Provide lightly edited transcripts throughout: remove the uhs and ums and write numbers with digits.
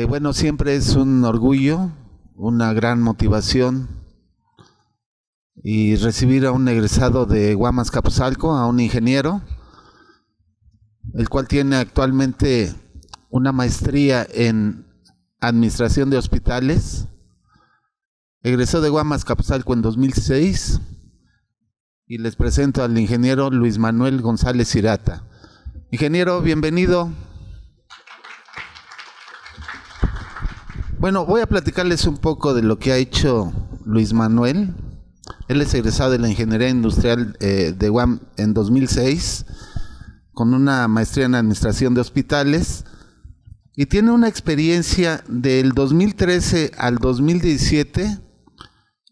Bueno, siempre es un orgullo, una gran motivación y recibir a un egresado de Guamas Capuzalco, a un ingeniero, el cual tiene actualmente una maestría en administración de hospitales. Egresó de Guamas Capuzalco en 2006 y les presento al ingeniero Luis Manuel González Irata. Ingeniero, bienvenido. Bueno, voy a platicarles un poco de lo que ha hecho Luis Manuel. Él es egresado de la Ingeniería Industrial de UAM en 2006, con una maestría en Administración de Hospitales, y tiene una experiencia del 2013 al 2017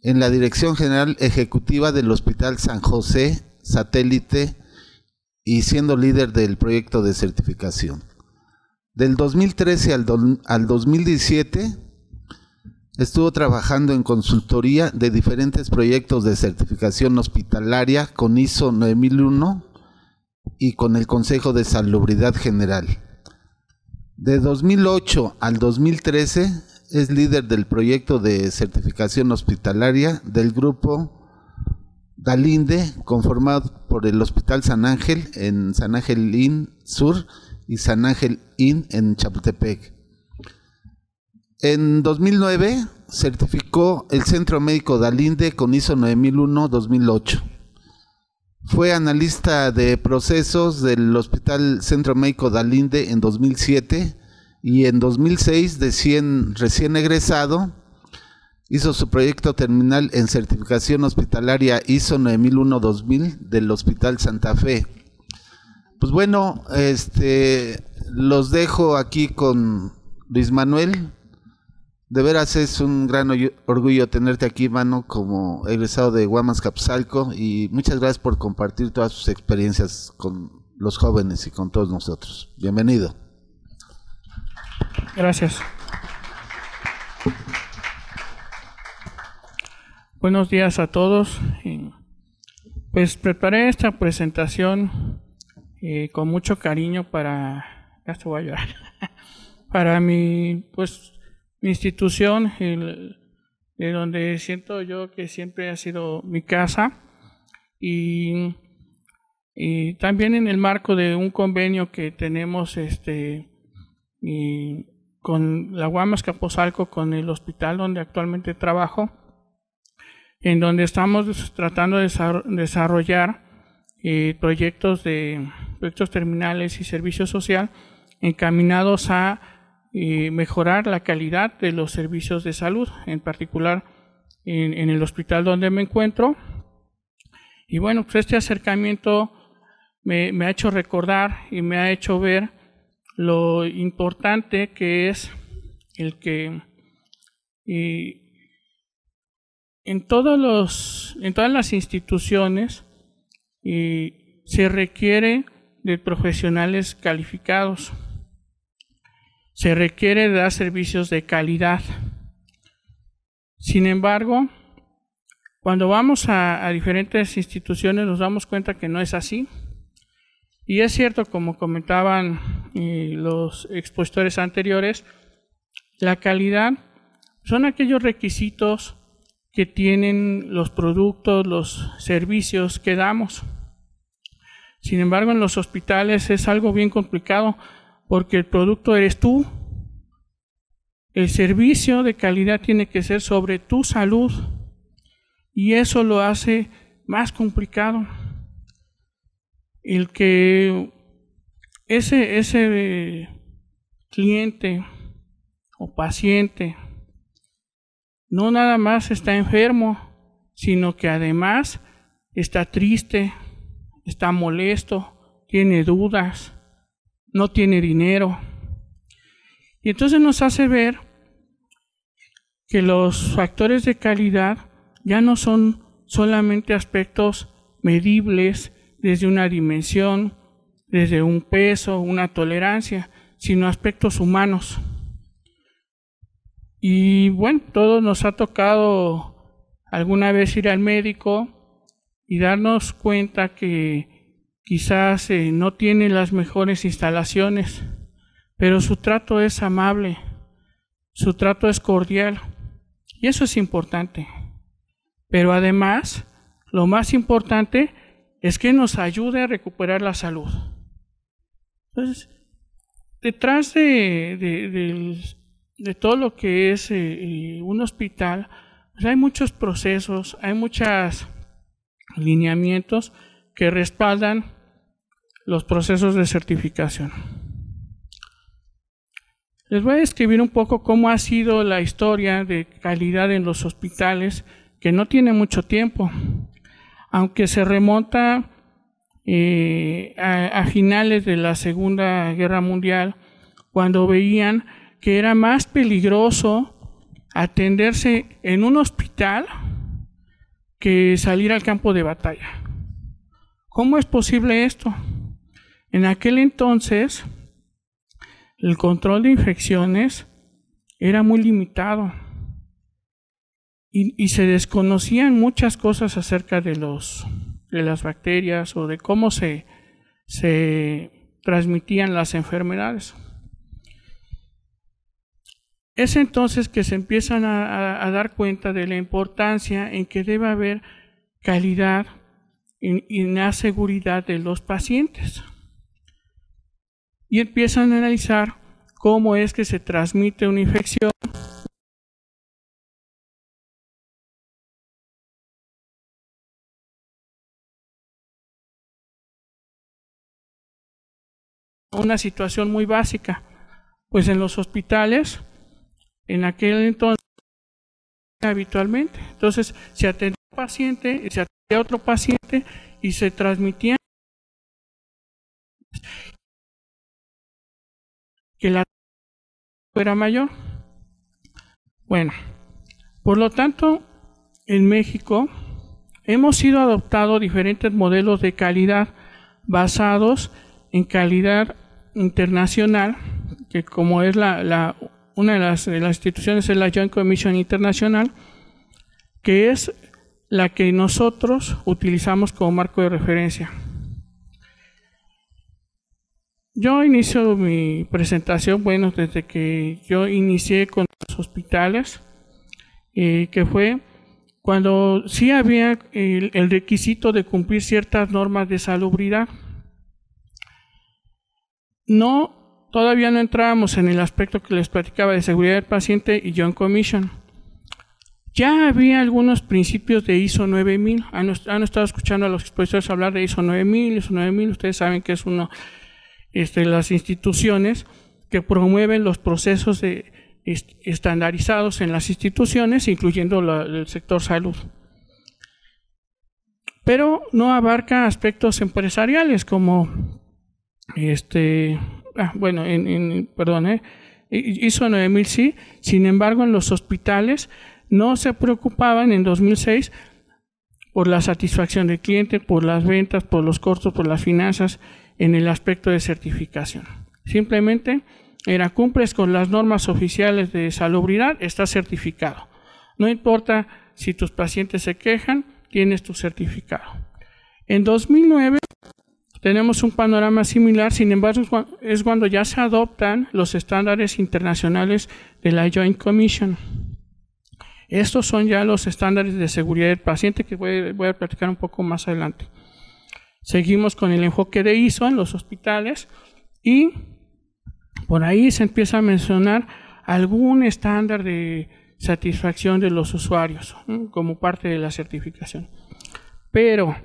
en la Dirección General Ejecutiva del Hospital San José Satélite y siendo líder del proyecto de certificación. Del 2013 al 2017 estuvo trabajando en consultoría de diferentes proyectos de certificación hospitalaria con ISO 9001 y con el Consejo de Salubridad General. De 2008 al 2013 es líder del proyecto de certificación hospitalaria del grupo Dalinde, conformado por el Hospital San Ángel en San Ángel IN Sur y San Ángel IN en Chapultepec. En 2009 certificó el Centro Médico Dalinde con ISO 9001-2008. Fue analista de procesos del Hospital Centro Médico Dalinde en 2007 y en 2006, recién egresado, hizo su proyecto terminal en certificación hospitalaria ISO 9001-2000 del Hospital Santa Fe. Pues bueno, los dejo aquí con Luis Manuel. De veras es un gran orgullo tenerte aquí, mano, como egresado de Guamas Capuzalco, y muchas gracias por compartir todas sus experiencias con los jóvenes y con todos nosotros. Bienvenido. Gracias. Buenos días a todos. Pues preparé esta presentación con mucho cariño para, ya te voy a llorar, para mi institución, de donde siento yo que siempre ha sido mi casa, y también en el marco de un convenio que tenemos con la Guamas Capuzalco, con el hospital donde actualmente trabajo, en donde estamos tratando de desarrollar proyectos terminales y servicio social encaminados a mejorar la calidad de los servicios de salud, en particular en el hospital donde me encuentro. Y bueno, pues este acercamiento me ha hecho recordar y me ha hecho ver lo importante que es el que en todas las instituciones se requiere de profesionales calificados. Se requiere de dar servicios de calidad. Sin embargo, cuando vamos a diferentes instituciones nos damos cuenta que no es así. Y es cierto, como comentaban los expositores anteriores, la calidad son aquellos requisitos que tienen los productos, los servicios que damos. Sin embargo, en los hospitales es algo bien complicado, porque el producto eres tú. El servicio de calidad tiene que ser sobre tu salud, y eso lo hace más complicado. El que ese cliente o paciente no nada más está enfermo, sino que además está triste, está molesto, tiene dudas, no tiene dinero. Y entonces nos hace ver que los factores de calidad ya no son solamente aspectos medibles desde una dimensión, desde un peso, una tolerancia, sino aspectos humanos. Y bueno, todos nos ha tocado alguna vez ir al médico y darnos cuenta que quizás no tiene las mejores instalaciones, pero su trato es amable, su trato es cordial. Y eso es importante. Pero además, lo más importante es que nos ayude a recuperar la salud. Entonces, detrás de todo lo que es un hospital, pues hay muchos procesos, hay muchos lineamientos que respaldan los procesos de certificación. Les voy a describir un poco cómo ha sido la historia de calidad en los hospitales, que no tiene mucho tiempo, aunque se remonta a finales de la Segunda Guerra Mundial, cuando veían que era más peligroso atenderse en un hospital que salir al campo de batalla. ¿Cómo es posible esto? En aquel entonces, el control de infecciones era muy limitado y se desconocían muchas cosas acerca de las bacterias o de cómo se transmitían las enfermedades. Es entonces que se empiezan a dar cuenta de la importancia en que debe haber calidad en la seguridad de los pacientes. Y empiezan a analizar cómo es que se transmite una infección. Una situación muy básica, pues en los hospitales, en aquel entonces, habitualmente, entonces se atendía a un paciente, se atendía a otro paciente y se transmitían que la era mayor. Bueno, por lo tanto, en México hemos ido adoptando diferentes modelos de calidad basados en calidad internacional, que como es una de las instituciones es la Joint Commission Internacional, que es la que nosotros utilizamos como marco de referencia. Yo inicio mi presentación, bueno, desde que yo inicié con los hospitales, que fue cuando sí había el requisito de cumplir ciertas normas de salubridad. Todavía no entrábamos en el aspecto que les platicaba de seguridad del paciente y Joint Commission. Ya había algunos principios de ISO 9000. Han estado escuchando a los expositores hablar de ISO 9000, ISO 9000. Ustedes saben que es uno de las instituciones que promueven los procesos estandarizados en las instituciones, incluyendo el sector salud. Pero no abarca aspectos empresariales como ISO 9000 sí, sin embargo en los hospitales no se preocupaban en 2006 por la satisfacción del cliente, por las ventas, por los costos, por las finanzas en el aspecto de certificación. Simplemente cumples con las normas oficiales de salubridad, estás certificado. No importa si tus pacientes se quejan, tienes tu certificado. En 2009 tenemos un panorama similar, sin embargo es cuando ya se adoptan los estándares internacionales de la Joint Commission. Estos son ya los estándares de seguridad del paciente que voy a platicar un poco más adelante. Seguimos con el enfoque de ISO en los hospitales y por ahí se empieza a mencionar algún estándar de satisfacción de los usuarios como parte de la certificación. Pero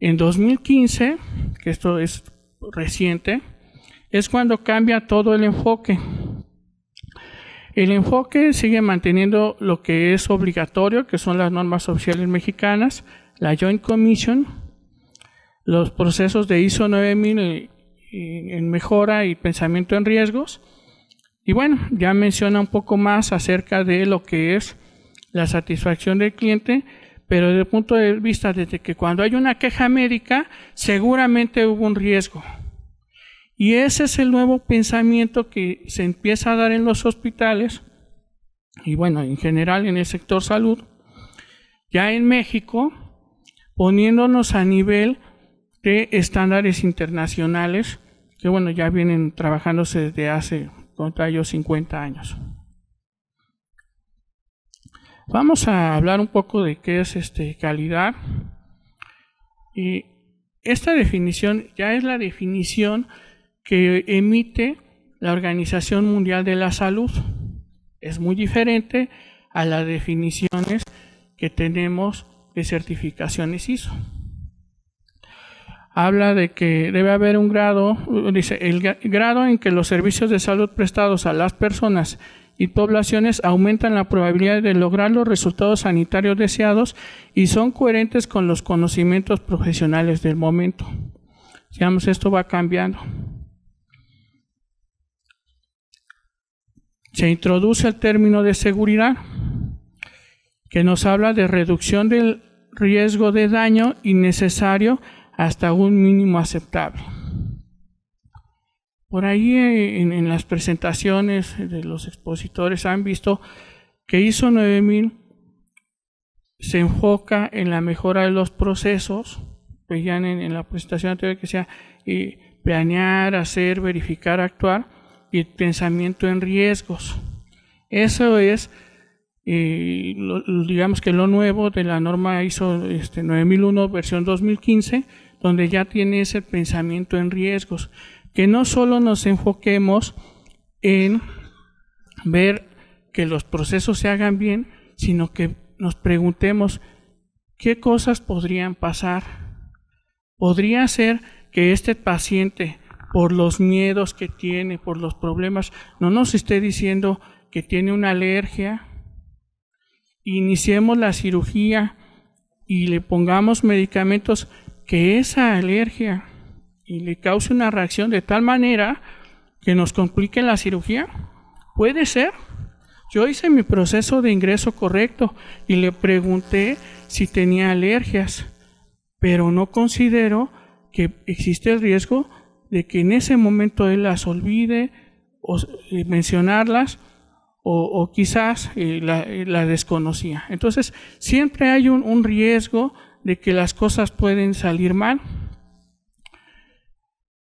en 2015, que esto es reciente, es cuando cambia todo el enfoque. El enfoque sigue manteniendo lo que es obligatorio, que son las normas oficiales mexicanas, la Joint Commission, los procesos de ISO 9000 en mejora y pensamiento en riesgos. Y bueno, ya menciona un poco más acerca de lo que es la satisfacción del cliente, pero desde el punto de vista desde que cuando hay una queja médica, seguramente hubo un riesgo. Y ese es el nuevo pensamiento que se empieza a dar en los hospitales, y bueno, en general en el sector salud, ya en México, poniéndonos a nivel de estándares internacionales, que bueno, ya vienen trabajándose desde hace, contra ellos, 50 años. Vamos a hablar un poco de qué es calidad. Y esta definición ya es la definición que emite la Organización Mundial de la Salud. Es muy diferente a las definiciones que tenemos de certificaciones ISO. Habla de que debe haber un grado, dice, el grado en que los servicios de salud prestados a las personas y poblaciones aumentan la probabilidad de lograr los resultados sanitarios deseados y son coherentes con los conocimientos profesionales del momento. Digamos, esto va cambiando. Se introduce el término de seguridad, que nos habla de reducción del riesgo de daño innecesario hasta un mínimo aceptable. Por ahí en las presentaciones de los expositores han visto que ISO 9000 se enfoca en la mejora de los procesos. Veían en la presentación anterior que sea planear, hacer, verificar, actuar, y el pensamiento en riesgos. Eso es, digamos que lo nuevo de la norma ISO 9001 versión 2015, donde ya tiene ese pensamiento en riesgos. Que no solo nos enfoquemos en ver que los procesos se hagan bien, sino que nos preguntemos qué cosas podrían pasar. Podría ser que este paciente, por los miedos que tiene, por los problemas, no nos esté diciendo que tiene una alergia. Iniciemos la cirugía y le pongamos medicamentos que esa alergia y le cause una reacción de tal manera que nos complique la cirugía. Puede ser. Yo hice mi proceso de ingreso correcto y le pregunté si tenía alergias, pero no considero que existe el riesgo de que en ese momento él las olvide o mencionarlas o quizás la desconocía. Entonces siempre hay un riesgo de que las cosas pueden salir mal.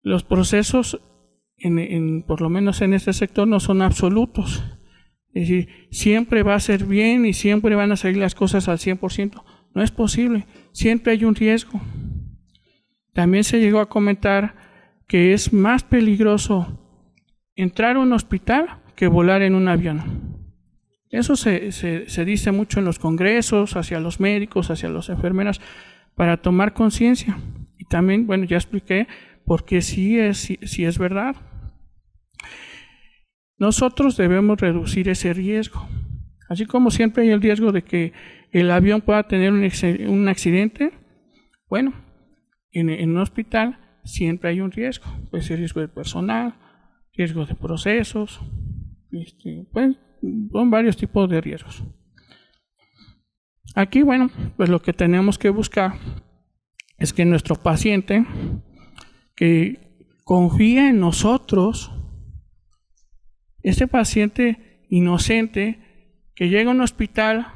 Los procesos, por lo menos en este sector, no son absolutos. Es decir, siempre va a ser bien y siempre van a salir las cosas al 100%. No es posible. Siempre hay un riesgo. También se llegó a comentar que es más peligroso entrar a un hospital que volar en un avión. Eso se dice mucho en los congresos, hacia los médicos, hacia las enfermeras, para tomar conciencia. Y también, bueno, ya expliqué porque sí es verdad. Nosotros debemos reducir ese riesgo. Así como siempre hay el riesgo de que el avión pueda tener un accidente, bueno, en un hospital siempre hay un riesgo. Puede ser riesgo de personal, riesgo de procesos, pues, son varios tipos de riesgos. Aquí, bueno, pues lo que tenemos que buscar es que nuestro paciente que confía en nosotros, este paciente inocente que llega a un hospital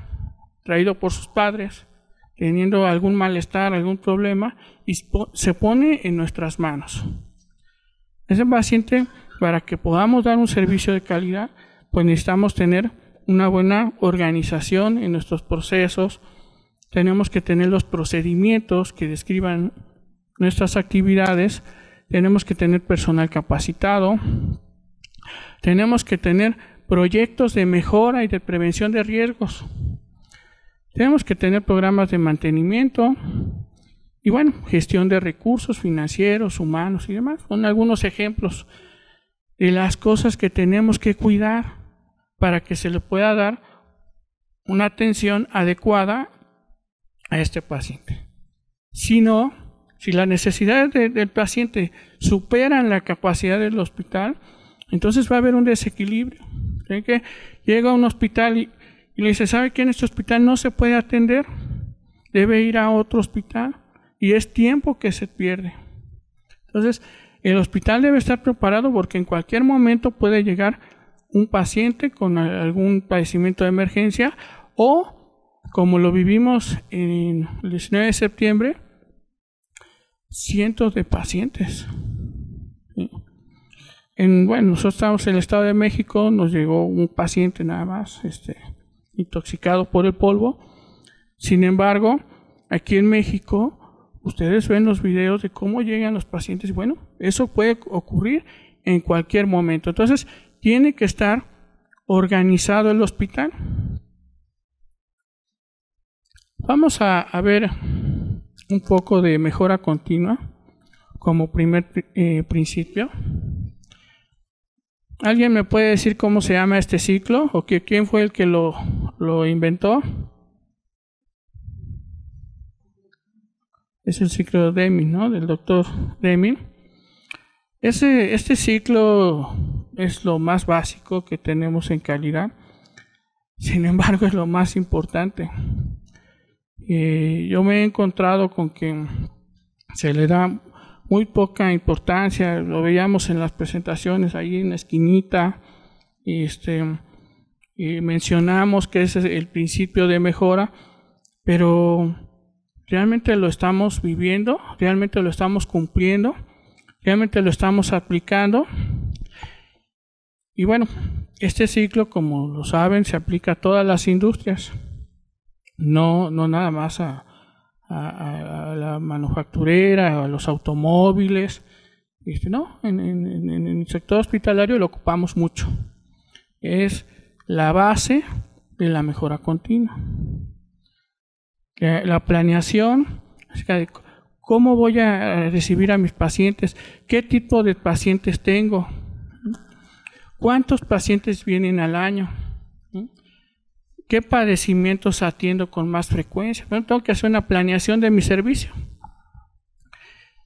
traído por sus padres, teniendo algún malestar, algún problema, y se pone en nuestras manos. Ese paciente, para que podamos dar un servicio de calidad, pues necesitamos tener una buena organización en nuestros procesos, tenemos que tener los procedimientos que describan nuestras actividades, tenemos que tener personal capacitado, tenemos que tener proyectos de mejora y de prevención de riesgos, tenemos que tener programas de mantenimiento y bueno, gestión de recursos financieros, humanos y demás. Son algunos ejemplos de las cosas que tenemos que cuidar para que se le pueda dar una atención adecuada a este paciente. Si no, si las necesidades del paciente superan la capacidad del hospital, entonces va a haber un desequilibrio. Que llega a un hospital y le dice, ¿sabe que en este hospital no se puede atender? Debe ir a otro hospital y es tiempo que se pierde. Entonces, el hospital debe estar preparado porque en cualquier momento puede llegar un paciente con algún padecimiento de emergencia o, como lo vivimos en el 19 de septiembre, cientos de pacientes. Bueno, nosotros estamos en el Estado de México, nos llegó un paciente nada más, intoxicado por el polvo. Sin embargo, aquí en México, ustedes ven los videos de cómo llegan los pacientes. Bueno, eso puede ocurrir en cualquier momento. Entonces, tiene que estar organizado el hospital. Vamos a ver un poco de mejora continua como primer principio. ¿Alguien me puede decir cómo se llama este ciclo? ¿O quién fue el que lo inventó? Es el ciclo de Deming, ¿no? Del doctor Deming. Este ciclo es lo más básico que tenemos en calidad. Sin embargo, es lo más importante. Yo me he encontrado con que se le da muy poca importancia. Lo veíamos en las presentaciones ahí en la esquinita. Mencionamos que ese es el principio de mejora, pero realmente lo estamos viviendo, realmente lo estamos cumpliendo, realmente lo estamos aplicando. Y bueno, este ciclo, como lo saben, se aplica a todas las industrias, no nada más a la manufacturera, a los automóviles. No, en el sector hospitalario lo ocupamos mucho. Es la base de la mejora continua. La planeación, cómo voy a recibir a mis pacientes, qué tipo de pacientes tengo, cuántos pacientes vienen al año, qué padecimientos atiendo con más frecuencia. Bueno, tengo que hacer una planeación de mi servicio.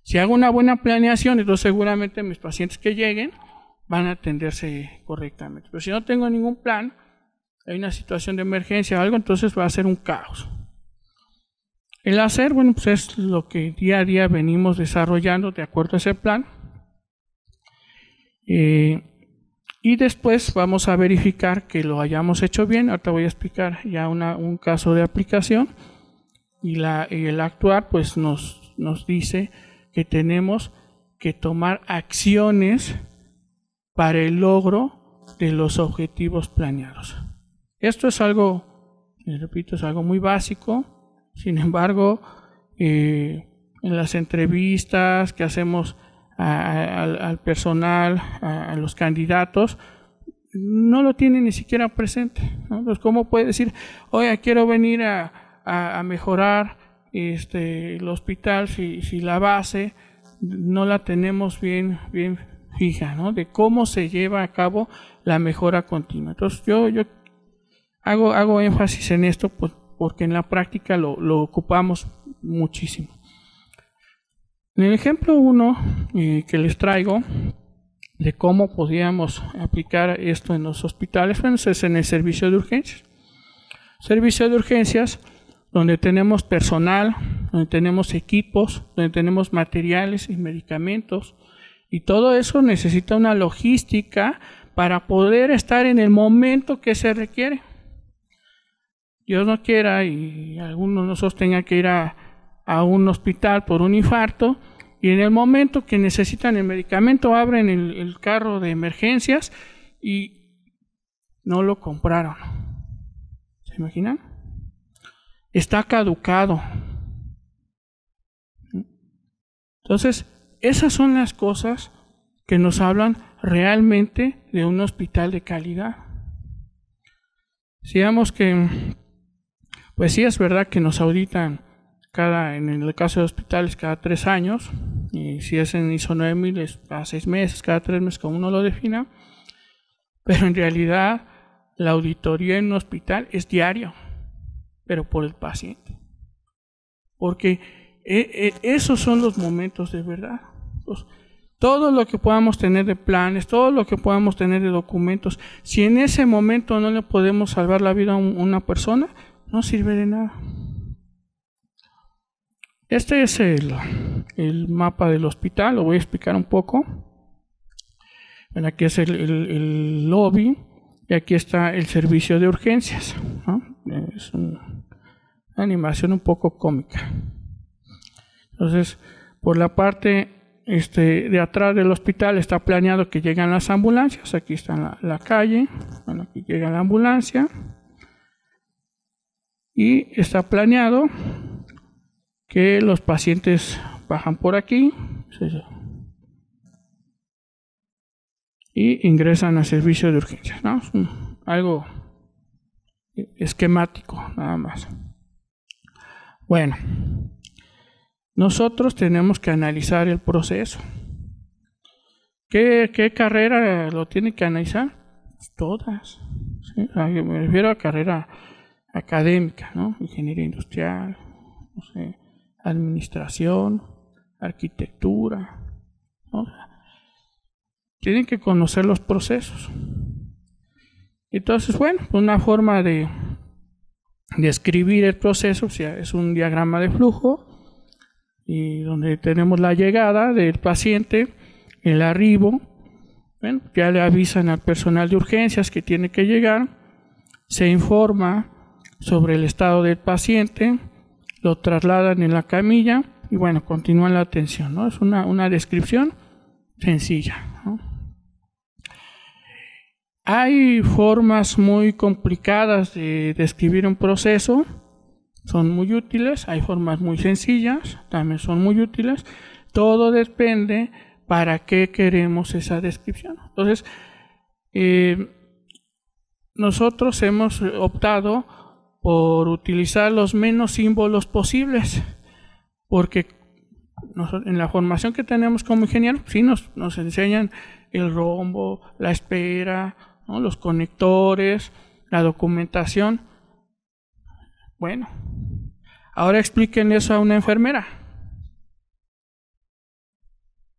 Si hago una buena planeación, entonces seguramente mis pacientes que lleguen van a atenderse correctamente. Pero si no tengo ningún plan, hay una situación de emergencia o algo, entonces va a ser un caos. El hacer, bueno, pues es lo que día a día venimos desarrollando de acuerdo a ese plan. Y después vamos a verificar que lo hayamos hecho bien. Ahorita voy a explicar ya un caso de aplicación. Y el actuar pues nos dice que tenemos que tomar acciones para el logro de los objetivos planeados. Esto es algo, repito, es algo muy básico. Sin embargo, en las entrevistas que hacemos al personal, a los candidatos, no lo tienen ni siquiera presente, ¿no? Entonces, ¿cómo puede decir, oye, quiero venir a mejorar el hospital si la base no la tenemos bien fija, ¿no? De cómo se lleva a cabo la mejora continua? Entonces, yo hago énfasis en esto porque en la práctica lo ocupamos muchísimo. En el ejemplo 1 que les traigo de cómo podríamos aplicar esto en los hospitales, bueno, es en el servicio de urgencias. Servicio de urgencias donde tenemos personal, donde tenemos equipos, donde tenemos materiales y medicamentos, y todo eso necesita una logística para poder estar en el momento que se requiere. Dios no quiera y algunos de nosotros tengan que ir a un hospital por un infarto y en el momento que necesitan el medicamento abren el carro de emergencias y no lo compraron. ¿Se imaginan? Está caducado. Entonces, esas son las cosas que nos hablan realmente de un hospital de calidad. Digamos que pues sí, es verdad que nos auditan en el caso de hospitales cada 3 años, y si es en ISO 9000 es cada 6 meses, cada 3 meses, como uno lo defina, pero en realidad la auditoría en un hospital es diario, pero por el paciente. Porque esos son los momentos de verdad. Entonces, todo lo que podamos tener de planes, todo lo que podamos tener de documentos, si en ese momento no le podemos salvar la vida a una persona, no sirve de nada. Este es el mapa del hospital, lo voy a explicar un poco. Bueno, aquí es el lobby y aquí está el servicio de urgencias, ¿no? Es una animación un poco cómica. Entonces, por la parte de atrás del hospital está planeado que llegan las ambulancias. Aquí está la calle, bueno, aquí llega la ambulancia. y está planeado que los pacientes bajan por aquí y ingresan al servicio de urgencias, ¿no? Es algo esquemático, nada más. Bueno, nosotros tenemos que analizar el proceso. ¿Qué carrera lo tiene que analizar? Pues todas. ¿Sí? Me refiero a carrera académica, ¿no? Ingeniería industrial, no sé, administración, arquitectura, ¿no? Tienen que conocer los procesos. Entonces, bueno, una forma de escribir el proceso, o sea, es un diagrama de flujo y donde tenemos la llegada del paciente, el arribo, bueno, ya le avisan al personal de urgencias que tiene que llegar, se informa sobre el estado del paciente, lo trasladan en la camilla y bueno, continúa la atención, ¿no? Es una descripción sencilla, ¿no? Hay formas muy complicadas de describir un proceso, son muy útiles, hay formas muy sencillas, también son muy útiles, todo depende para qué queremos esa descripción. Entonces, nosotros hemos optado por utilizar los menos símbolos posibles, porque en la formación que tenemos como ingeniero, sí nos enseñan el rombo, la espera, ¿no? Los conectores, la documentación. Bueno, ahora explíquenle eso a una enfermera.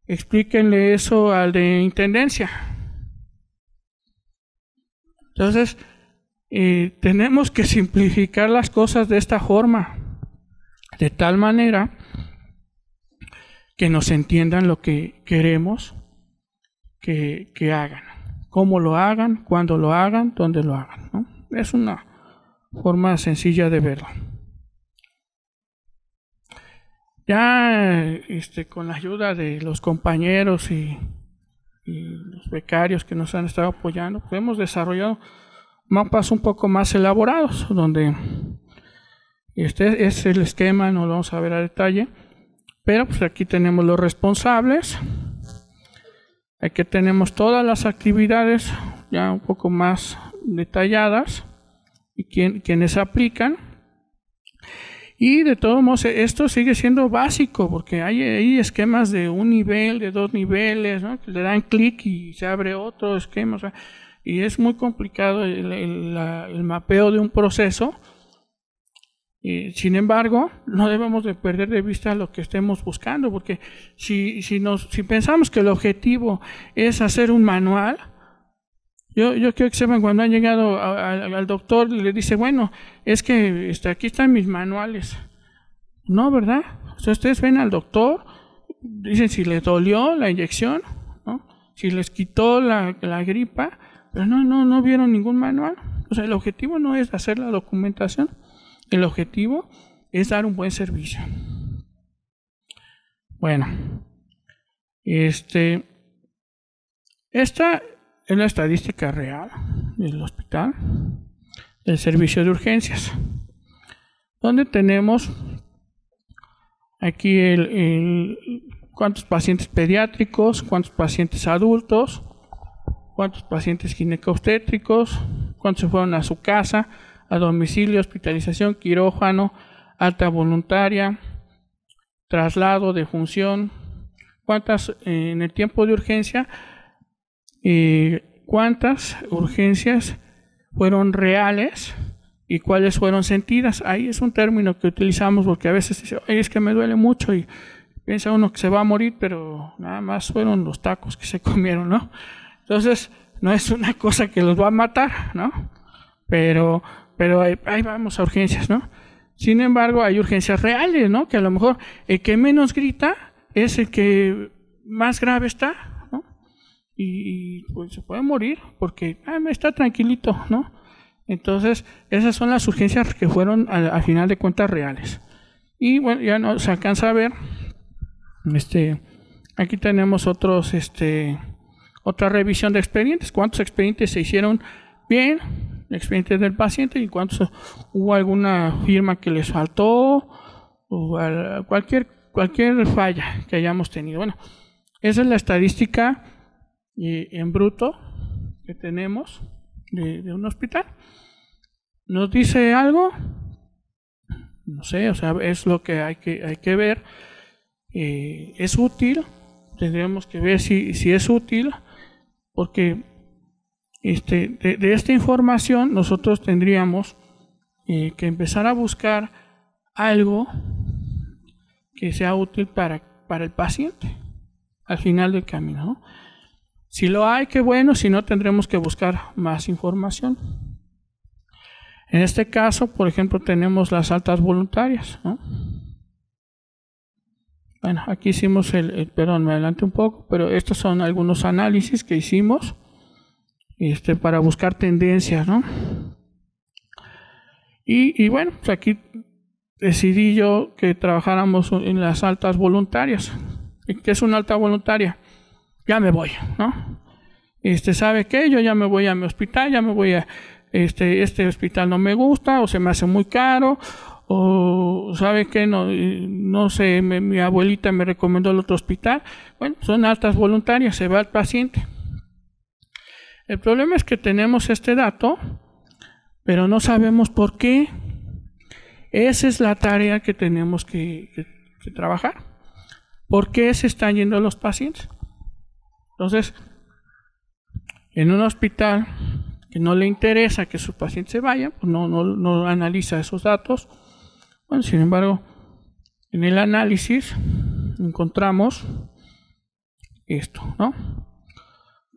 Explíquenle eso al de intendencia. Entonces, tenemos que simplificar las cosas de esta forma, de tal manera que nos entiendan lo que queremos que hagan, cómo lo hagan, cuándo lo hagan, dónde lo hagan, ¿no? Es una forma sencilla de verlo. Ya con la ayuda de los compañeros y los becarios que nos han estado apoyando, pues hemos desarrollado mapas un poco más elaborados, donde este es el esquema, no lo vamos a ver a detalle, pero pues aquí tenemos los responsables, aquí tenemos todas las actividades ya un poco más detalladas y quienes aplican. Y de todos modos, esto sigue siendo básico, porque hay esquemas de un nivel, de dos niveles, ¿no? Que le dan clic y se abre otro esquema, o sea, y es muy complicado el mapeo de un proceso. Sin embargo, no debemos de perder de vista lo que estemos buscando, porque si pensamos que el objetivo es hacer un manual, yo quiero que sepan, cuando han llegado al doctor le dice, bueno, es que aquí están mis manuales. No, ¿verdad? O sea, ustedes ven al doctor, dicen si les dolió la inyección, ¿no? Si les quitó la gripa, pero no vieron ningún manual. O sea, el objetivo no es hacer la documentación, el objetivo es dar un buen servicio. Bueno, esta es la estadística real del hospital, del servicio de urgencias, donde tenemos aquí cuántos pacientes pediátricos, cuántos pacientes adultos, cuántos pacientes ginecobstétricos, cuántos se fueron a su casa, a domicilio, hospitalización, quirófano, alta voluntaria, traslado de función, cuántas en el tiempo de urgencia, cuántas urgencias fueron reales y cuáles fueron sentidas. Ahí es un término que utilizamos porque a veces dice, es que me duele mucho y piensa uno que se va a morir, pero nada más fueron los tacos que se comieron, ¿no? Entonces, no es una cosa que los va a matar, ¿no? Pero ahí vamos a urgencias, ¿no? Sin embargo, hay urgencias reales, ¿no? Que a lo mejor el que menos grita es el que más grave está, ¿no? Y pues se puede morir porque está tranquilito, ¿no? Entonces, esas son las urgencias que fueron al final de cuentas reales. Y bueno, ya no se alcanza a ver. Aquí tenemos otra revisión de expedientes. ¿Cuántos expedientes se hicieron bien? expediente del paciente y cuánto hubo alguna firma que les faltó o cualquier falla que hayamos tenido. Bueno, esa es la estadística en bruto que tenemos de un hospital. ¿Nos dice algo? No sé, o sea, es lo que hay que ver. ¿Es útil? Tendríamos que ver si es útil, porque de esta información nosotros tendríamos que empezar a buscar algo que sea útil para el paciente al final del camino, ¿no? Si lo hay, qué bueno; si no, tendremos que buscar más información. En este caso, por ejemplo, tenemos las altas voluntarias, ¿no? Bueno, aquí hicimos perdón, me adelanté un poco, pero estos son algunos análisis que hicimos para buscar tendencias, ¿no? Y bueno, pues aquí decidí yo que trabajáramos en las altas voluntarias. ¿Qué es una alta voluntaria? Ya me voy, ¿no? ¿Sabe qué? Yo ya me voy a mi hospital, ya me voy a este hospital no me gusta, o se me hace muy caro, o ¿sabe qué? No sé, mi abuelita me recomendó el otro hospital. Bueno, son altas voluntarias, se va el paciente. El problema es que tenemos este dato, pero no sabemos por qué. Esa es la tarea que tenemos que trabajar. ¿Por qué se están yendo los pacientes? Entonces, en un hospital que no le interesa que sus pacientes se vayan, pues no analiza esos datos. Bueno, sin embargo, en el análisis encontramos esto, ¿no?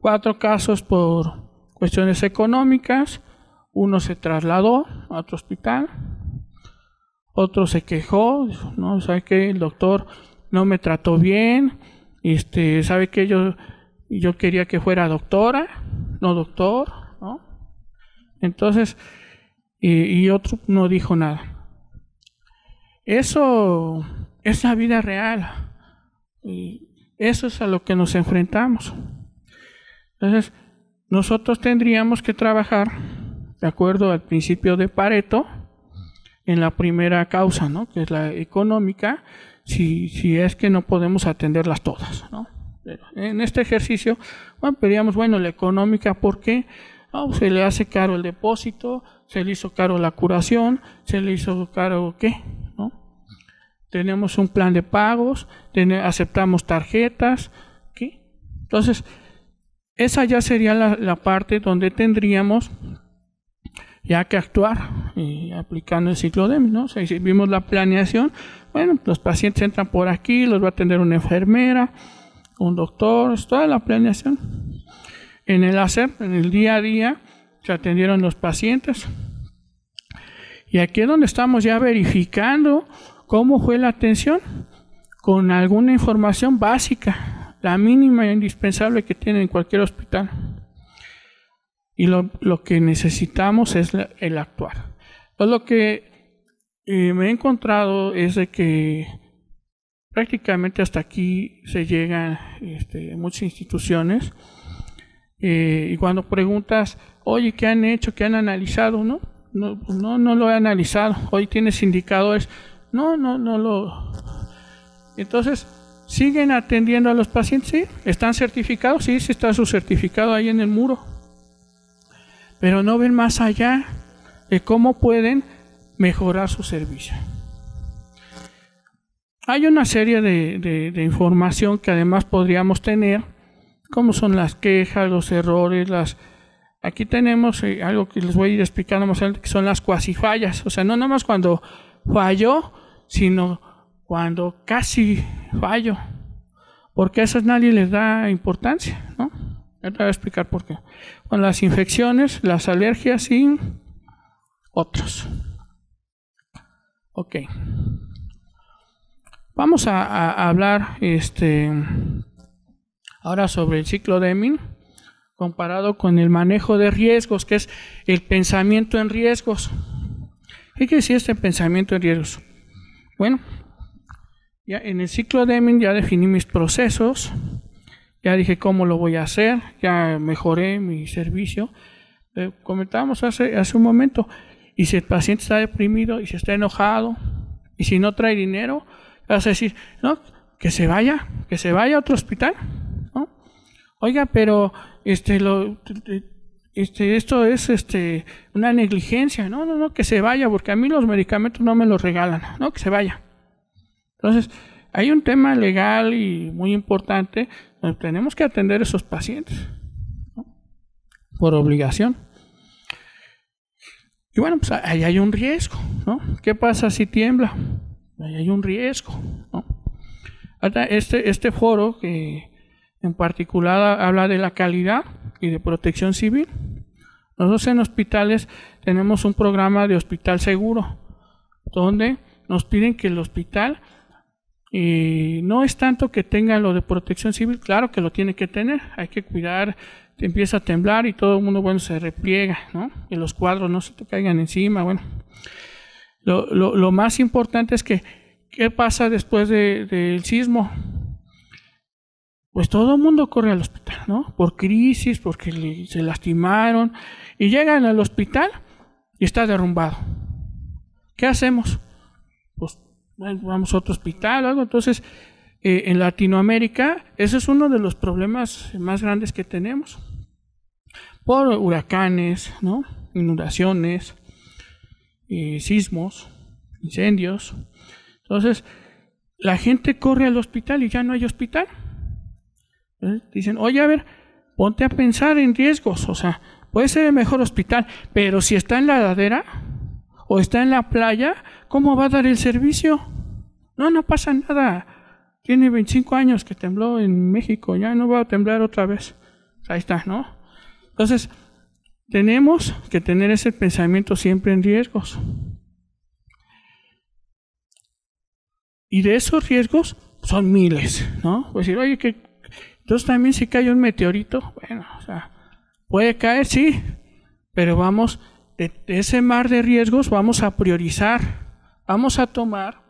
4 casos por cuestiones económicas. Uno se trasladó a otro hospital. Otro se quejó, dijo, no, ¿sabe qué? El doctor no me trató bien. ¿Sabe qué? Yo quería que fuera doctora, no doctor, ¿no? Entonces, y otro no dijo nada. Eso es la vida real. Y eso es a lo que nos enfrentamos. Entonces, nosotros tendríamos que trabajar de acuerdo al principio de Pareto en la primera causa, ¿no? Que es la económica, si es que no podemos atenderlas todas, ¿no? Pero en este ejercicio, bueno, veríamos, bueno, la económica, ¿por qué? Se le hace caro el depósito, se le hizo caro la curación, se le hizo caro ¿qué? ¿No? Tenemos un plan de pagos, aceptamos tarjetas, ¿qué? Entonces, esa ya sería la parte donde tendríamos ya que actuar aplicando el ciclo Deming, ¿no? O sea, si vimos la planeación, bueno, los pacientes entran por aquí, los va a atender una enfermera, un doctor, es toda la planeación. En el día a día, se atendieron los pacientes. Y aquí es donde estamos ya verificando cómo fue la atención, con alguna información básica, la mínima e indispensable que tiene en cualquier hospital. Y lo que necesitamos es el actuar. Entonces, lo que me he encontrado es de que prácticamente hasta aquí se llegan muchas instituciones, y cuando preguntas, oye, ¿qué han hecho? ¿Qué han analizado? No lo he analizado. Hoy tienes indicadores. No lo. Entonces, ¿siguen atendiendo a los pacientes? Sí. ¿Están certificados? Sí, está su certificado ahí en el muro. Pero no ven más allá de cómo pueden mejorar su servicio. Hay una serie de información que además podríamos tener, como son las quejas, los errores, aquí tenemos algo que les voy a ir explicando más adelante, que son las cuasifallas. O sea, no nada más cuando falló, sino cuando casi falló. Porque a esas nadie les da importancia, ¿no? Te voy a explicar por qué. Con las infecciones, las alergias y otros. Ok. Vamos a hablar ahora sobre el ciclo Deming comparado con el manejo de riesgos, que es el pensamiento en riesgos. ¿Qué quiere decir este pensamiento en riesgos? Bueno, ya en el ciclo Deming ya definí mis procesos, ya dije cómo lo voy a hacer, ya mejoré mi servicio, comentábamos hace un momento, y si el paciente está deprimido y si está enojado y si no trae dinero, vas a decir, no, que se vaya a otro hospital, ¿no? Oiga, pero esto es una negligencia. No, que se vaya, porque a mí los medicamentos no me los regalan, no, que se vaya. Entonces, hay un tema legal y muy importante donde tenemos que atender a esos pacientes, ¿no? Por obligación. Y bueno, pues ahí hay un riesgo, ¿no? ¿Qué pasa si tiembla? Ahí hay un riesgo, ¿no? Este foro que en particular habla de la calidad y de protección civil. Nosotros en hospitales tenemos un programa de hospital seguro, donde nos piden que el hospital no es tanto que tenga lo de protección civil, claro que lo tiene que tener, hay que cuidar, empieza a temblar y todo el mundo, bueno, se repliega, ¿no? Que los cuadros no se te caigan encima, bueno. Lo más importante es que, ¿qué pasa después del sismo? Pues todo el mundo corre al hospital, ¿no? Por crisis, porque se lastimaron, y llegan al hospital y está derrumbado. ¿Qué hacemos? Pues vamos a otro hospital o algo. Entonces, en Latinoamérica, ese es uno de los problemas más grandes que tenemos. Por huracanes, ¿no? Inundaciones, sismos, incendios. Entonces, la gente corre al hospital y ya no hay hospital. Dicen, oye, a ver, ponte a pensar en riesgos, o sea, puede ser el mejor hospital, pero si está en la ladera o está en la playa, ¿cómo va a dar el servicio? No pasa nada. Tiene 25 años que tembló en México, ya no va a temblar otra vez. Ahí está, ¿no? Entonces, tenemos que tener ese pensamiento siempre en riesgos. Y de esos riesgos son miles, ¿no? Pues decir, oye, que entonces también si cae un meteorito, bueno, o sea, puede caer, sí, pero vamos, de ese mar de riesgos vamos a priorizar, vamos a tomar,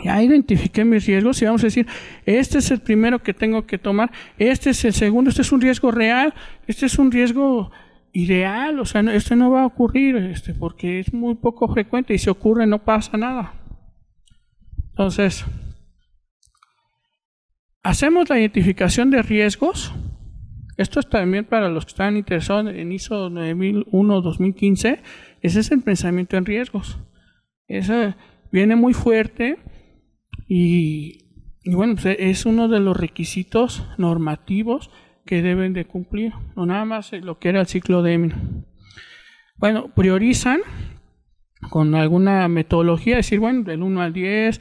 ya identifiqué mis riesgos y vamos a decir, este es el primero que tengo que tomar, este es el segundo, este es un riesgo real, este es un riesgo ideal, o sea, esto no va a ocurrir, porque es muy poco frecuente y si ocurre no pasa nada. Entonces, hacemos la identificación de riesgos. Esto es también para los que están interesados en ISO 9001-2015. Ese es el pensamiento en riesgos. Ese viene muy fuerte y bueno, pues es uno de los requisitos normativos que deben de cumplir. No nada más lo que era el ciclo Deming. Bueno, priorizan con alguna metodología, decir, bueno, del 1 al 10,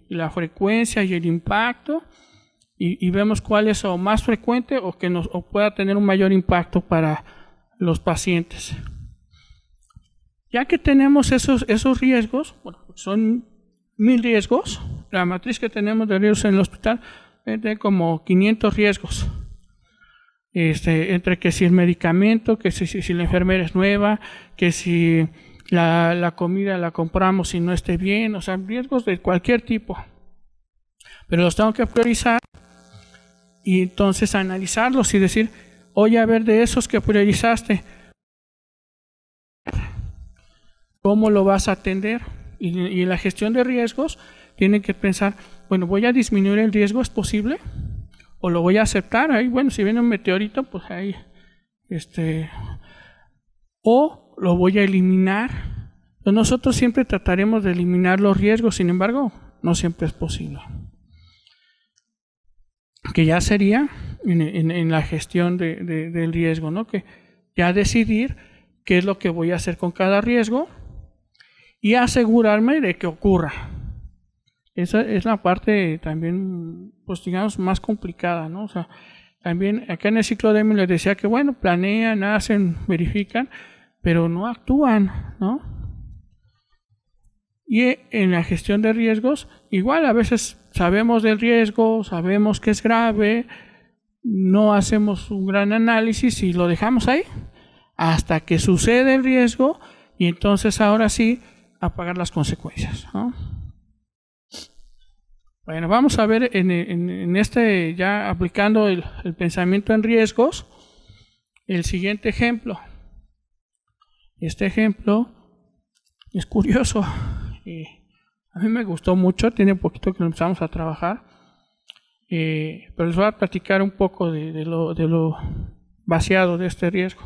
la frecuencia y el impacto, y vemos cuál es o más frecuente o que o pueda tener un mayor impacto para los pacientes. Ya que tenemos esos riesgos, bueno, son 1000 riesgos, la matriz que tenemos de riesgos en el hospital es de como 500 riesgos. Entre que si el medicamento, que si la enfermera es nueva, que si la comida la compramos y no esté bien, o sea, riesgos de cualquier tipo. Pero los tengo que priorizar y entonces analizarlos y decir, oye, a ver, de esos que priorizaste, ¿cómo lo vas a atender? Y en la gestión de riesgos, tienen que pensar, bueno, ¿voy a disminuir el riesgo? ¿Es posible? ¿O lo voy a aceptar? Ahí, bueno, si viene un meteorito, pues ahí, o lo voy a eliminar. Entonces nosotros siempre trataremos de eliminar los riesgos, sin embargo, no siempre es posible. Que ya sería en la gestión del riesgo, ¿no? Que ya decidir qué es lo que voy a hacer con cada riesgo y asegurarme de que ocurra. Esa es la parte también, pues digamos, más complicada, ¿no? O sea, también acá en el ciclo Deming les decía que, bueno, planean, hacen, verifican, pero no actúan, ¿no? Y en la gestión de riesgos, igual a veces sabemos del riesgo, sabemos que es grave, no hacemos un gran análisis y lo dejamos ahí hasta que sucede el riesgo y entonces ahora sí a pagar las consecuencias, ¿no? Bueno, vamos a ver en ya aplicando el pensamiento en riesgos, El siguiente ejemplo. Este ejemplo es curioso. A mí me gustó mucho, tiene poquito que lo empezamos a trabajar. Pero les voy a platicar un poco de lo vaciado de este riesgo.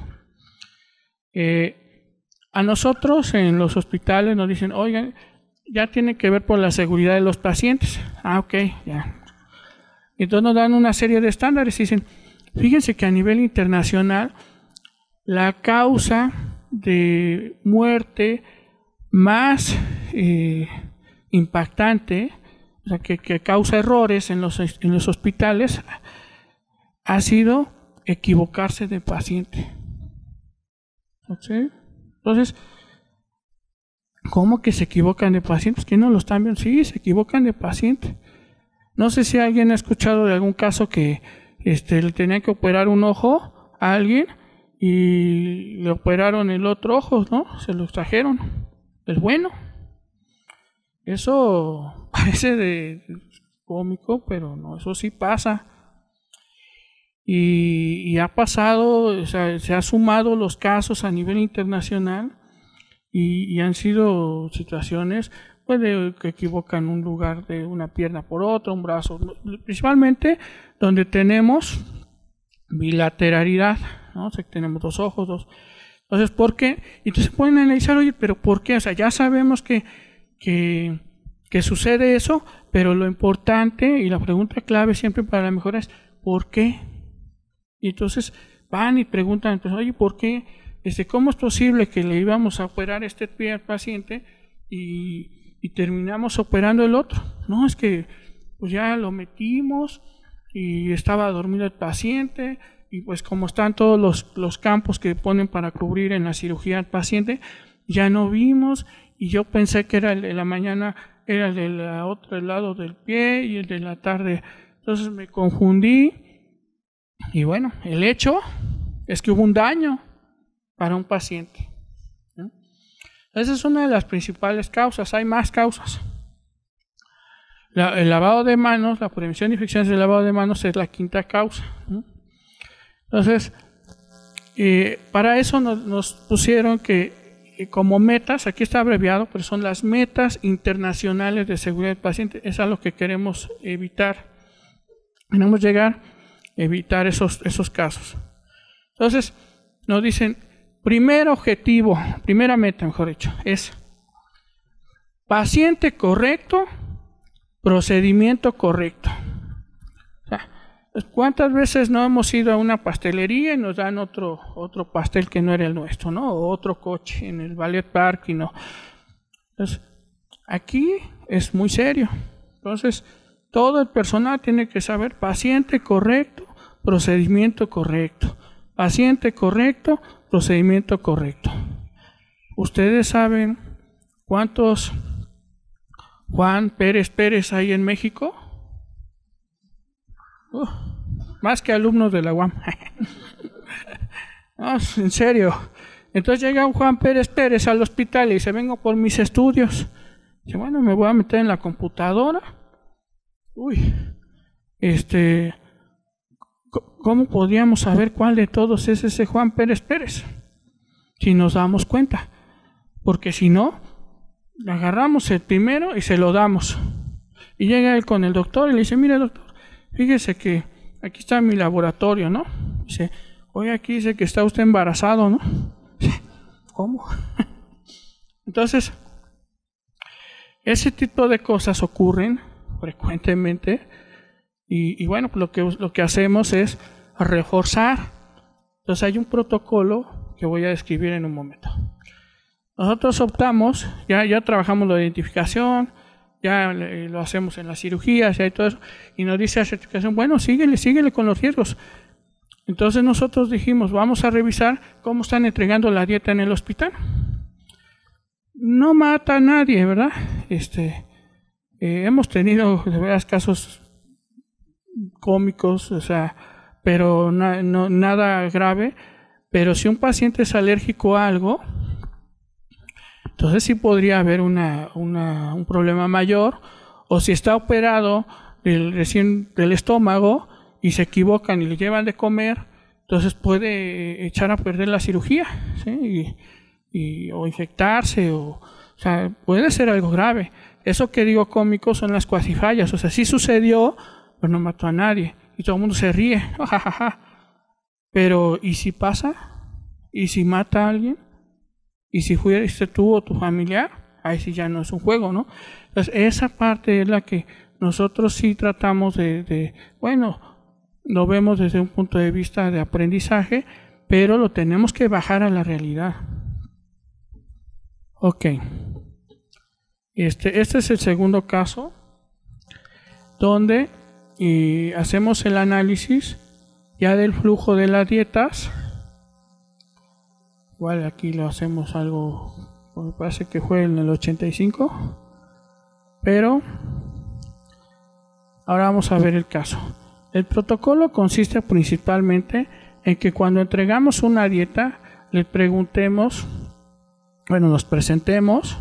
A nosotros en los hospitales nos dicen, oigan, ya tiene que ver por la seguridad de los pacientes. Ok, ya. Entonces nos dan una serie de estándares y dicen, fíjense que a nivel internacional la causa de muerte más impactante, o sea, que causa errores en los hospitales, ha sido equivocarse de paciente. ¿Sí? Entonces, ¿cómo que se equivocan de pacientes? ¿Que no lo están viendo? Sí, se equivocan de paciente. No sé si alguien ha escuchado de algún caso que le tenían que operar un ojo a alguien y le operaron el otro ojo, ¿no? Se lo extrajeron, el bueno. Eso parece de cómico, pero no, eso sí pasa. Y ha pasado, o sea, se ha sumado los casos a nivel internacional y han sido situaciones pues, que equivocan un lugar de una pierna por otra, un brazo, principalmente donde tenemos bilateralidad, ¿no? O sea, tenemos dos ojos, dos. Entonces, ¿por qué? Entonces pueden analizar, oye, pero ¿por qué? O sea, ya sabemos que sucede eso, pero lo importante y la pregunta clave siempre para la mejora es ¿por qué? Y entonces van y preguntan, pues, oye, ¿por qué? ¿Cómo es posible que le íbamos a operar este pie al paciente y terminamos operando el otro? No, es que pues ya lo metimos y estaba dormido el paciente y pues como están todos los campos que ponen para cubrir en la cirugía al paciente, ya no vimos y yo pensé que era el de la mañana, era el del otro lado del pie y el de la tarde. Entonces me confundí y bueno, el hecho es que hubo un daño para un paciente, ¿no? Esa es una de las principales causas, hay más causas. El lavado de manos, la prevención de infecciones del lavado de manos es la quinta causa, ¿no? Entonces, para eso nos pusieron que como metas, aquí está abreviado, pero son las metas internacionales de seguridad del paciente, es a lo que queremos evitar. Queremos llegar a evitar esos casos. Entonces, nos dicen, primer objetivo, primera meta, mejor dicho, es paciente correcto, procedimiento correcto. O sea, ¿cuántas veces no hemos ido a una pastelería y nos dan otro pastel que no era el nuestro, ¿no? O otro coche en el ballet park y no. Entonces, aquí es muy serio. Entonces, todo el personal tiene que saber paciente correcto, procedimiento correcto. Paciente correcto, procedimiento correcto. ¿Ustedes saben cuántos Juan Pérez Pérez hay en México? Más que alumnos de la UAM. No, en serio. Entonces llega un Juan Pérez Pérez al hospital y dice, vengo por mis estudios. Dice, bueno, me voy a meter en la computadora. ¿Cómo podríamos saber cuál de todos es ese Juan Pérez Pérez? Si nos damos cuenta. Porque si no, agarramos el primero y se lo damos. Y llega él con el doctor y le dice, mire doctor, fíjese que aquí está mi laboratorio, ¿no? Dice, oye, aquí dice que está usted embarazado, ¿no? Dice, ¿cómo? Entonces, ese tipo de cosas ocurren frecuentemente y bueno, pues lo que hacemos es reforzar. Entonces hay un protocolo que voy a describir en un momento. Nosotros optamos, ya trabajamos la identificación, ya lo hacemos en las cirugías y todo eso, y nos dice la certificación, bueno, síguele con los riesgos. Entonces nosotros dijimos, vamos a revisar cómo están entregando la dieta en el hospital. No mata a nadie, ¿verdad? Hemos tenido de veras casos cómicos, o sea, pero nada grave. Pero si un paciente es alérgico a algo, entonces sí podría haber un problema mayor. O si está operado recién del estómago y se equivocan y le llevan de comer entonces puede echar a perder la cirugía, ¿sí? O infectarse, o sea, puede ser algo grave. Eso que digo cómico son las cuasifallas, o sea, sí sucedió, pero no mató a nadie, y todo el mundo se ríe, jajaja. Pero, ¿y si pasa? ¿Y si mata a alguien? ¿Y si fuiste tú o tu familiar? Ahí sí ya no es un juego, ¿no? Entonces, esa parte es la que nosotros sí tratamos bueno, lo vemos desde un punto de vista de aprendizaje, pero lo tenemos que bajar a la realidad. Ok. Este es el segundo caso, donde hacemos el análisis ya del flujo de las dietas. Igual aquí lo hacemos algo, me parece que fue en el 85, pero ahora vamos a ver el caso. El protocolo consiste principalmente en que cuando entregamos una dieta, le preguntemos, bueno, nos presentemos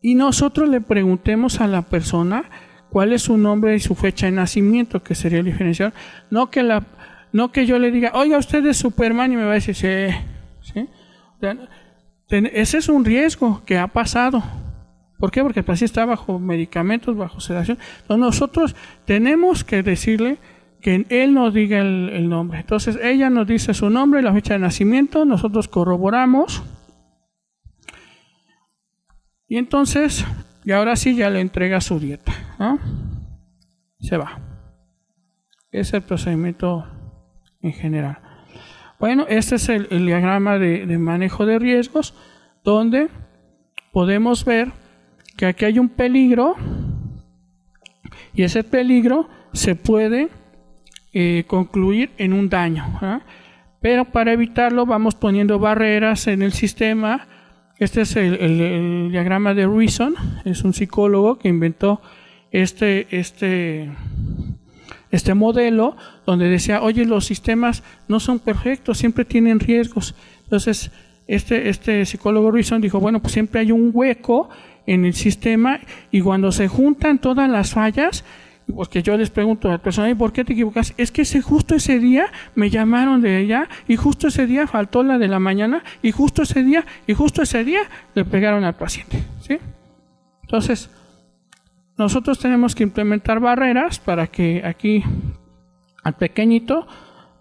y nosotros le preguntemos a la persona cuál es su nombre y su fecha de nacimiento, que sería el diferencial. No que yo le diga, oiga, usted es Superman, y me va a decir, ¿sí? O sea, ese es un riesgo que ha pasado. ¿Por qué? Porque el paciente está bajo medicamentos, bajo sedación. Entonces nosotros tenemos que decirle que él nos diga el nombre. Entonces ella nos dice su nombre y la fecha de nacimiento, nosotros corroboramos. Y entonces, y ahora sí ya le entrega su dieta, ¿no? Se va. Ese es el procedimiento en general. Bueno, este es el diagrama de manejo de riesgos, donde podemos ver que aquí hay un peligro, y ese peligro se puede concluir en un daño, ¿eh? Pero para evitarlo vamos poniendo barreras en el sistema. Este es el diagrama de Reason, es un psicólogo que inventó este modelo, donde decía, oye, los sistemas no son perfectos, siempre tienen riesgos. Entonces, este psicólogo Reason dijo, bueno, pues siempre hay un hueco en el sistema, y cuando se juntan todas las fallas, porque yo les pregunto a la persona, ¿y por qué te equivocas? Es que justo ese día me llamaron de ella, y justo ese día faltó la de la mañana, y justo ese día le pegaron al paciente, ¿sí? Entonces, nosotros tenemos que implementar barreras para que aquí al pequeñito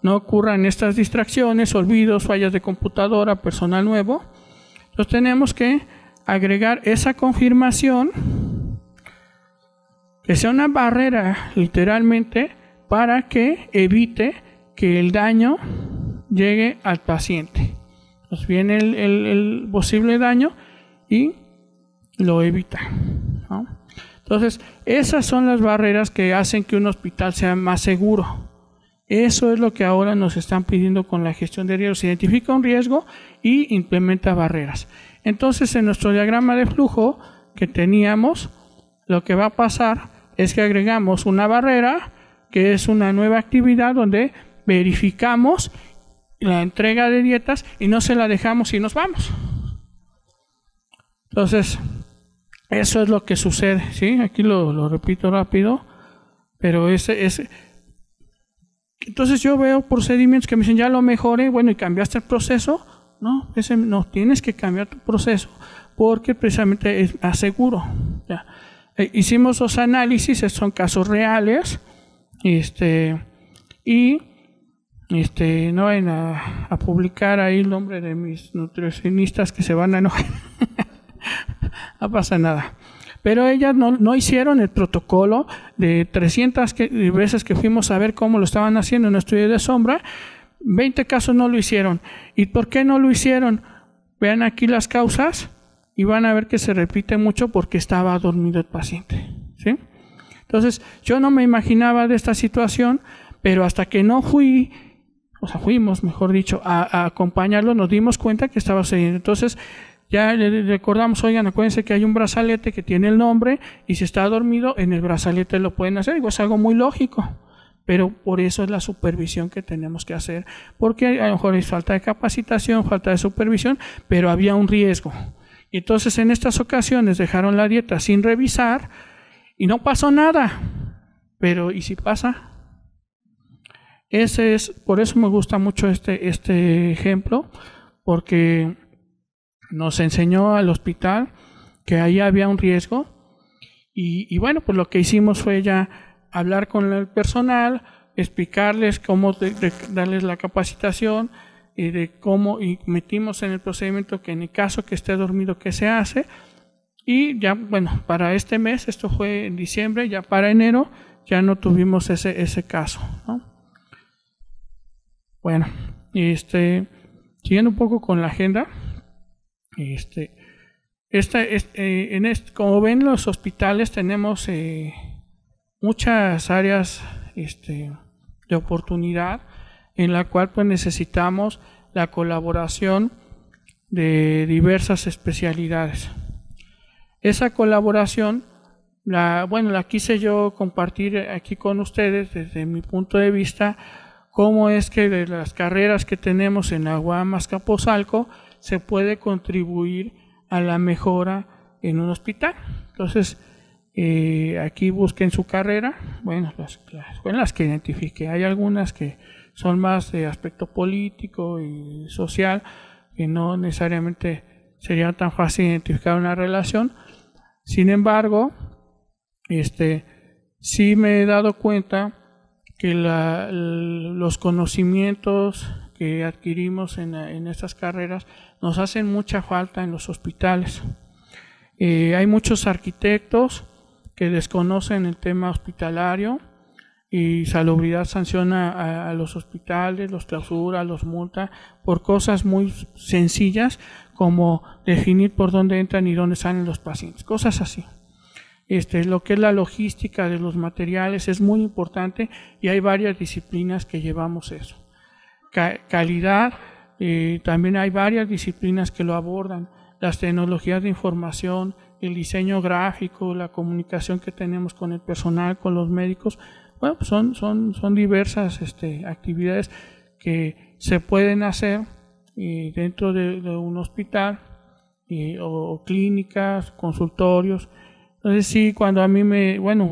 no ocurran estas distracciones, olvidos, fallas de computadora, personal nuevo. Entonces tenemos que agregar esa confirmación, que sea una barrera literalmente, para que evite que el daño llegue al paciente. Entonces viene el posible daño y lo evita, ¿no? Entonces, esas son las barreras que hacen que un hospital sea más seguro. Eso es lo que ahora nos están pidiendo con la gestión de riesgos. Se identifica un riesgo y implementa barreras. Entonces, en nuestro diagrama de flujo que teníamos, lo que va a pasar es que agregamos una barrera, que es una nueva actividad donde verificamos la entrega de dietas y no se la dejamos y nos vamos. Entonces, eso es lo que sucede, ¿sí? Aquí lo repito rápido, pero entonces yo veo procedimientos que me dicen, ya lo mejoré, bueno, ¿y cambiaste el proceso? No, no, tienes que cambiar tu proceso, porque precisamente es más seguro. Ya. Hicimos 2 análisis, estos son casos reales, y no vayan a publicar ahí el nombre de mis nutricionistas que se van a enojar. No pasa nada. Pero ellas no hicieron el protocolo de 300 veces que fuimos a ver cómo lo estaban haciendo en un estudio de sombra. 20 casos no lo hicieron. ¿Y por qué no lo hicieron? Vean aquí las causas y van a ver que se repite mucho porque estaba dormido el paciente, ¿sí? Entonces, yo no me imaginaba de esta situación, pero hasta que no fuimos, mejor dicho, a acompañarlo, nos dimos cuenta que estaba sucediendo. Entonces, ya le recordamos, oigan, acuérdense que hay un brazalete que tiene el nombre, y si está dormido, en el brazalete lo pueden hacer. Es algo muy lógico, pero por eso es la supervisión que tenemos que hacer, porque a lo mejor hay falta de capacitación, falta de supervisión, pero había un riesgo. Y entonces en estas ocasiones dejaron la dieta sin revisar y no pasó nada. Pero ¿y si pasa? Por eso me gusta mucho este ejemplo, porque nos enseñó al hospital que ahí había un riesgo y bueno, pues lo que hicimos fue ya hablar con el personal, explicarles cómo darles la capacitación y de cómo, y metimos en el procedimiento que en el caso que esté dormido, ¿qué se hace? Y ya, bueno, para este mes, esto fue en diciembre, ya para enero ya no tuvimos ese caso, ¿no? Bueno, siguiendo un poco con la agenda, como ven, los hospitales tenemos muchas áreas de oportunidad en la cual pues necesitamos la colaboración de diversas especialidades. Esa colaboración la quise yo compartir aquí con ustedes desde mi punto de vista, cómo es que de las carreras que tenemos en la UAM Azcapotzalco se puede contribuir a la mejora en un hospital. Entonces, aquí busquen su carrera, bueno, las que identifique. Hay algunas que son más de aspecto político y social, que no necesariamente sería tan fácil identificar una relación. Sin embargo, sí me he dado cuenta que los conocimientos que adquirimos en estas carreras nos hacen mucha falta en los hospitales. Hay muchos arquitectos que desconocen el tema hospitalario y Salubridad sanciona a los hospitales, los clausura, los multa por cosas muy sencillas como definir por dónde entran y dónde salen los pacientes, cosas así. Lo que es la logística de los materiales es muy importante y hay varias disciplinas que llevamos eso. Calidad, también hay varias disciplinas que lo abordan, las tecnologías de información, el diseño gráfico, la comunicación que tenemos con el personal, con los médicos. Bueno, pues son diversas actividades que se pueden hacer dentro de un hospital o clínicas, consultorios. Entonces sí, cuando a mí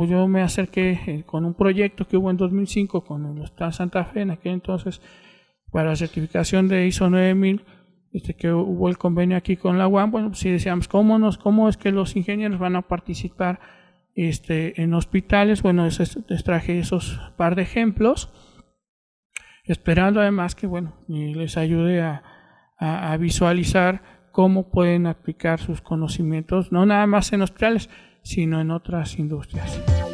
yo me acerqué con un proyecto que hubo en 2005 con el Hospital Santa Fe, en aquel entonces, para la certificación de ISO 9000, que hubo el convenio aquí con la UAM, bueno, pues sí decíamos, ¿cómo es que los ingenieros van a participar en hospitales? Bueno, les traje esos par de ejemplos, esperando además que, les ayude a visualizar cómo pueden aplicar sus conocimientos, no nada más en hospitales, sino en otras industrias.